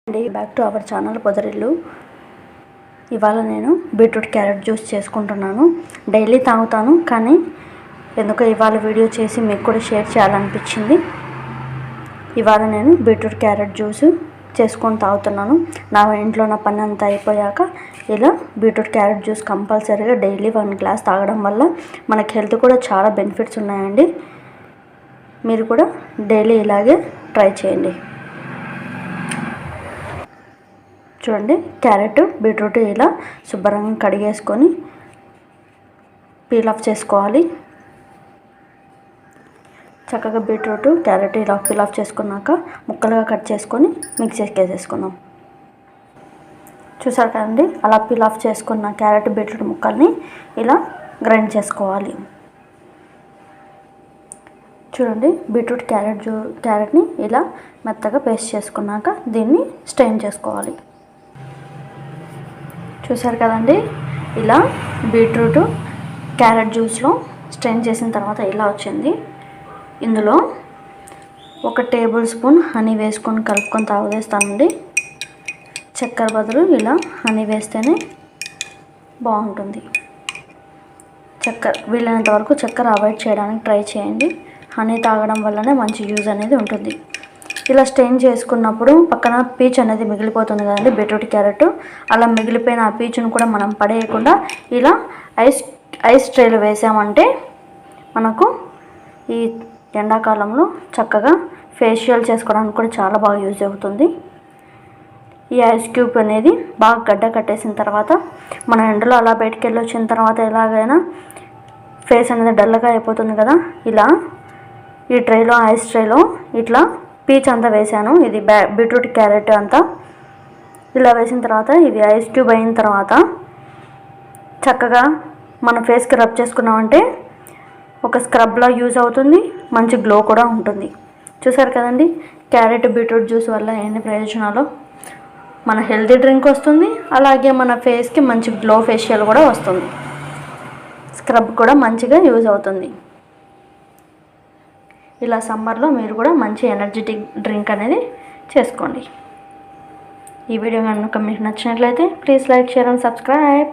Back to our channel Podarillu. ఇవాళ నేను beetroot carrot juice చేసుకుంటున్నాను. డైలీ తాగుతాను, కానీ ఎందుకో ఇవాళ వీడియో చేసి మీకు కూడా షేర్ చేయాలనిపించింది. ఇవాళ నేను బీట్రూట్ క్యారెట్ జ్యూస్ చేసుకొని తాగుతున్నాను. నా ఇంట్లో నా పని అంతా అయిపోయాక ఇలా బీట్రూట్ క్యారెట్ జ్యూస్ కంపల్సరీగా డైలీ 1 గ్లాస్ తాగడం వల్ల మనకి హెల్త్ కూడా చాలా బెనిఫిట్స్ ఉన్నాయండి. మీరు కూడా డైలీ ఇలాగే ట్రై చేయండి. చూడండి, క్యారెట్ బీట్రూట్ ఇలా శుభ్రంగా కడిగేసుకొని పీల్ ఆఫ్ చేసుకోవాలి. చక్కగా బీట్రూట్ క్యారెట్ ఇలా పీల్ ఆఫ్ చేసుకున్నాక ముక్కలుగా కట్ చేసుకొని మిక్సీకి వేసేసుకుందాం. చూసారు కదండి, అలా పీల్ ఆఫ్ చేసుకున్న క్యారెట్ బీట్రూట్ ముక్కల్ని ఇలా గ్రైండ్ చేసుకోవాలి. చూడండి, బీట్రూట్ క్యారెట్ని ఇలా మెత్తగా పేస్ట్ చేసుకున్నాక దీన్ని స్ట్రెయిన్ చేసుకోవాలి. చూసారు కదండి, ఇలా బీట్రూట్ క్యారెట్ జ్యూస్లో స్ట్రెయిన్ చేసిన తర్వాత ఇలా వచ్చింది. ఇందులో 1 టేబుల్ స్పూన్ హనీ వేసుకొని కలుపుకొని తాగేస్తానండి. చక్కెర బదులు ఇలా హనీ వేస్తేనే బాగుంటుంది. వీలైనంత వరకు చక్కెర అవాయిడ్ చేయడానికి ట్రై చేయండి. హనీ తాగడం వల్లనే మంచి యూజ్ అనేది ఉంటుంది. ఇలా స్ట్రెయిన్ చేసుకున్నప్పుడు పక్కన పీచ్ అనేది మిగిలిపోతుంది కదండి బీట్రూట్ క్యారెట్. అలా మిగిలిపోయిన ఆ పీచును కూడా మనం పడేయకుండా ఇలా ఐస్ ట్రేలో వేసామంటే మనకు ఈ ఎండాకాలంలో చక్కగా ఫేషియల్ చేసుకోవడానికి కూడా చాలా బాగా యూజ్ అవుతుంది. ఈ ఐస్ క్యూబ్ అనేది బాగా గడ్డ కట్టేసిన తర్వాత మన ఎండలో అలా బయటికి వెళ్ళి వచ్చిన తర్వాత ఎలాగైనా ఫేస్ అనేది డల్గా అయిపోతుంది కదా, ఇలా ఈ ట్రేలో ఐస్ ట్రేలో ఇట్లా పీచ్ అంతా వేసాను. ఇది బీట్రూట్ క్యారెట్ అంతా ఇలా వేసిన తర్వాత ఇది ఐస్ క్యూబ్ అయిన తర్వాత చక్కగా మన ఫేస్కి రబ్ చేసుకున్నామంటే ఒక స్క్రబ్లా యూజ్ అవుతుంది, మంచి గ్లో కూడా ఉంటుంది. చూసారు కదండి, క్యారెట్ బీట్రూట్ జ్యూస్ వల్ల ఎన్ని ప్రయోజనాలు. మన హెల్తీ డ్రింక్ వస్తుంది, అలాగే మన ఫేస్కి మంచి గ్లో ఫేషియల్ కూడా వస్తుంది. స్క్రబ్ కూడా మంచిగా యూజ్ అవుతుంది. ఇలా సమ్మర్లో మీరు కూడా మంచి ఎనర్జెటిక్ డ్రింక్ అనేది చేసుకోండి. ఈ వీడియో కనుక మీకు నచ్చినట్లయితే please like, share and subscribe.